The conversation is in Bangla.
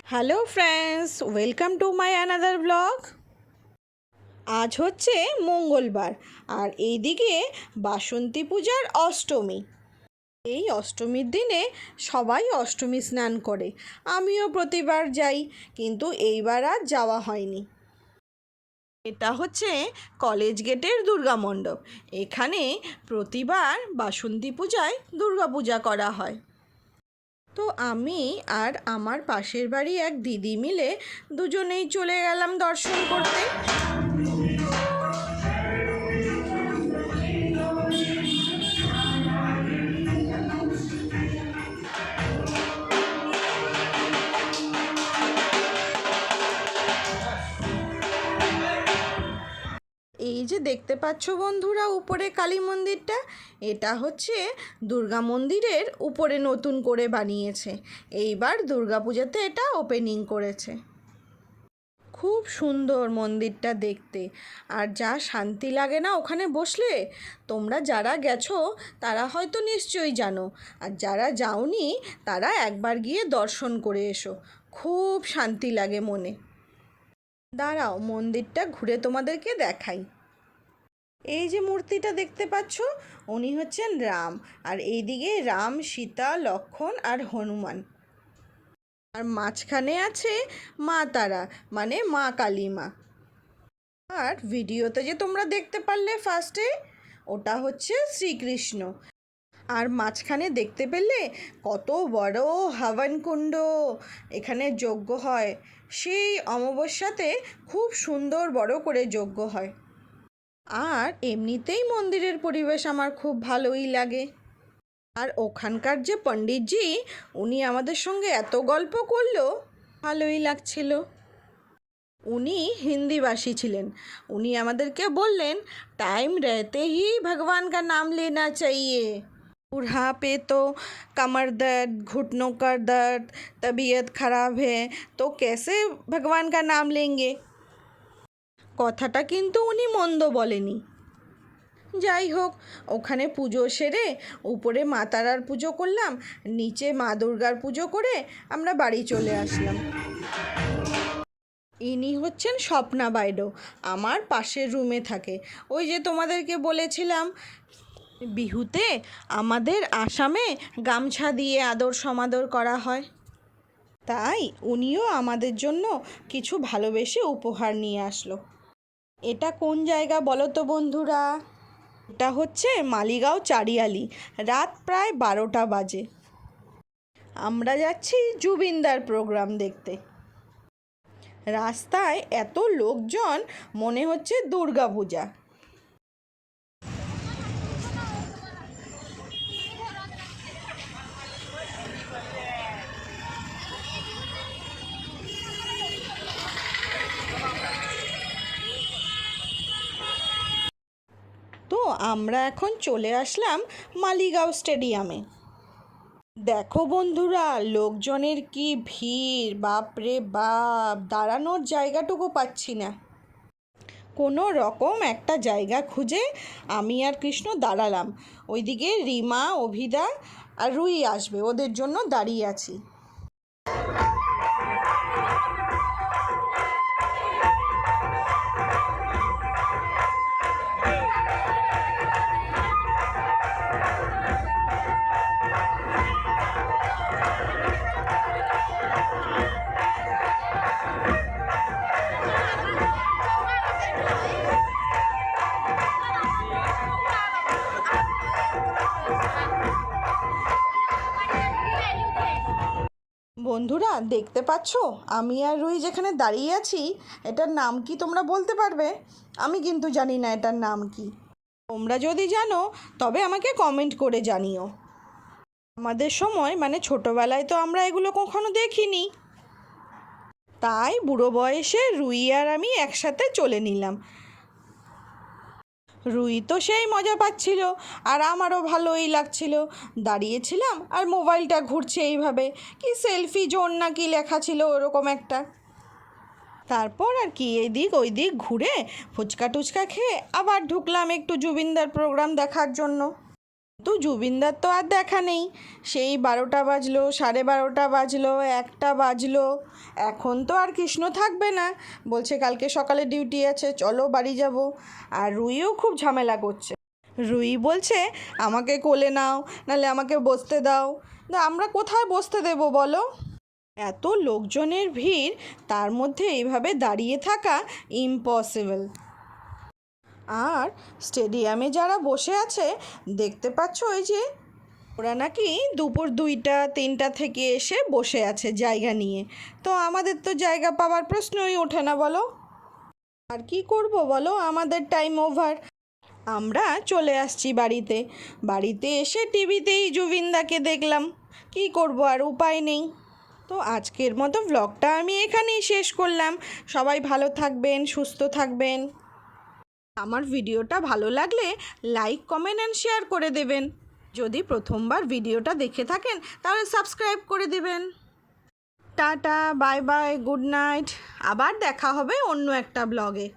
Hello friends, welcome to my another blog. আজ হচ্ছে মঙ্গলবার আর এইদিকে বাসন্তী পূজার অষ্টমী। এই অষ্টমীর দিনে সবাই অষ্টমী স্নান করে, আমিও প্রতিবার যাই, কিন্তু এইবার আর যাওয়া হয়নি। এটা হচ্ছে কলেজ গেটের দুর্গা মণ্ডপ। এখানে প্রতিবার বাসন্তী পূজায় দুর্গা পূজা করা হয়। তো আমি আর আমার পাশের বাড়ি এক দিদি মিলে দুজনেই চলে গেলাম দর্শন করতে। এই যে দেখতে পাচ্ছ বন্ধুরা উপরে কালী মন্দিরটা, এটা হচ্ছে দুর্গা মন্দিরের উপরে নতুন করে বানিয়েছে। এইবার দুর্গাপূজাতে এটা ওপেনিং করেছে। খুব সুন্দর মন্দিরটা দেখতে, আর যা শান্তি লাগে না ওখানে বসলে। তোমরা যারা গেছো তারা হয়তো নিশ্চয়ই জানো, আর যারা যাওনি তারা একবার গিয়ে দর্শন করে এসো, খুব শান্তি লাগে মনে। দাঁড়াও মন্দিরটা ঘুরে তোমাদেরকে দেখাই। এই যে মূর্তিটা দেখতে পাচ্ছ, উনি হচ্ছেন রাম, আর এইদিকে রাম, সীতা, লক্ষ্মণ আর হনুমান। আর মাঝখানে আছে মা তারা, মানে মা কালী মা। আর ভিডিওতে যে তোমরা দেখতে পারলে ফার্স্টে, ওটা হচ্ছে শ্রীকৃষ্ণ। আর মাঝখানে দেখতে পেলে কত বড় হাবন কুণ্ড, এখানে যজ্ঞ হয়। সেই অমাবস্যাতে খুব সুন্দর বড় করে যজ্ঞ হয়। আর এমনিতেই মন্দিরের পরিবেশ আমার খুব ভালোই লাগে। আর ওখানকার যে পণ্ডিতজি, উনি আমাদের সঙ্গে এত গল্প করলো, ভালোই লাগছিল। উনি হিন্দিভাষী ছিলেন। উনি আমাদেরকে বললেন, টাইম रहते ही भगवान का नाम लेना चाहिए। बुढ़ापे तो कमर दर्द, घुटनों का दर्द, तबीयत खराब है, तो कैसे भगवान का नाम लेंगे। কথাটা কিন্তু উনি মন্দ বলেনি। যাই হোক, ওখানে পুজো সেরে উপরে মা তারার পুজো করলাম, নিচে মা দুর্গার পুজো করে আমরা বাড়ি চলে আসলাম। ইনি হচ্ছেন স্বপ্না বাইডো, আমার পাশের রুমে থাকে। ওই যে তোমাদেরকে বলেছিলাম বিহুতে আমাদের আসামে গামছা দিয়ে আদর সমাদর করা হয়, তাই উনিও আমাদের জন্য কিছু ভালোবেসে উপহার নিয়ে আসলো। এটা কোন জায়গা বলো তো বন্ধুরা? এটা হচ্ছে মালিগাঁও চারিয়ালি। রাত প্রায় 12টা বাজে। আমরা যাচ্ছি জুবিনদার প্রোগ্রাম দেখতে। রাস্তায় এত লোকজন, মনে হচ্ছে দুর্গা পূজা। তো আমরা এখন চলে আসলাম মালিগাঁও স্টেডিয়ামে। দেখো বন্ধুরা, লোকজনের কি ভিড়, বাপরে বাপ, দাঁড়ানোর জায়গাটুকু পাচ্ছি না। কোনো রকম একটা জায়গা খুঁজে আমি আর কৃষ্ণ দাঁড়ালাম। ওইদিকে রিমা, অভিদা আর রুই আসবে, ওদের জন্য দাঁড়িয়ে আছি। বন্ধুরা দেখতে পাচ্ছ, আমি আর রুই যেখানে দাঁড়িয়ে আছি, এটার নাম কি তোমরা বলতে পারবে? আমি কিন্তু জানি না এটার নাম কি। তোমরা যদি জানো তবে আমাকে কমেন্ট করে জানিও। আমাদের সময় মানে ছোটোবেলায় তো আমরা এগুলো কখনো দেখিনি, তাই বুড়ো বয়সে রুই আর আমি একসাথে চলে নিলাম। রুই তো সেই মজা পাচ্ছিল, আর আমারও ভালোই লাগছিল। দাঁড়িয়েছিলাম আর মোবাইলটা ঘুরছে এইভাবে, কি সেলফি জোন না কি লেখা ছিল ওরকম একটা। তারপর আর কি এদিক ওই দিক ঘুরে ফুচকা টুচকা খেয়ে আবার ঢুকলাম একটু জুবিনদার প্রোগ্রাম দেখার জন্য। তো জুবিনদার তো আর দেখা নেই। সেই 12টা বাজলো, 12:30 বাজলো, 1টা বাজলো, এখন তো আর কৃষ্ণ থাকবে না। বলছে কালকে সকালে ডিউটি আছে, চলো বাড়ি যাব। আর রুইও খুব ঝামেলা করছে। রুই বলছে আমাকে কোলে নাও, নাহলে আমাকে বসতে দাও। আমরা কোথায় বসতে দেবো বলো? এত লোকজনের ভিড়, তার মধ্যে এইভাবে দাঁড়িয়ে থাকা ইম্পসিবল। আর স্টেডিয়ামে যারা বসে আছে দেখতে পাচ্ছ, ওই যে ওরা নাকি দুপুর 2টা 3টা থেকে এসে বসে আছে জায়গা নিয়ে। তো আমাদের তো জায়গা পাওয়ার প্রশ্নই ওঠে না বলো। আর কি করব বলো, আমাদের টাইম ওভার। আমরা চলে আসছি বাড়িতে। বাড়িতে এসে টিভিতেই জুবিনদাকে দেখলাম। কি করব, আর উপায় নেই। তো আজকের মতো ব্লগটা আমি এখানেই শেষ করলাম। সবাই ভালো থাকবেন, সুস্থ থাকবেন। আমার ভিডিওটা ভালো লাগলে লাইক, কমেন্ট অ্যান্ড শেয়ার করে দেবেন। যদি প্রথমবার ভিডিওটা দেখে থাকেন তাহলে সাবস্ক্রাইব করে দেবেন। Tata, bye bye, good night. আবার দেখা হবে অন্য একটা ব্লগে।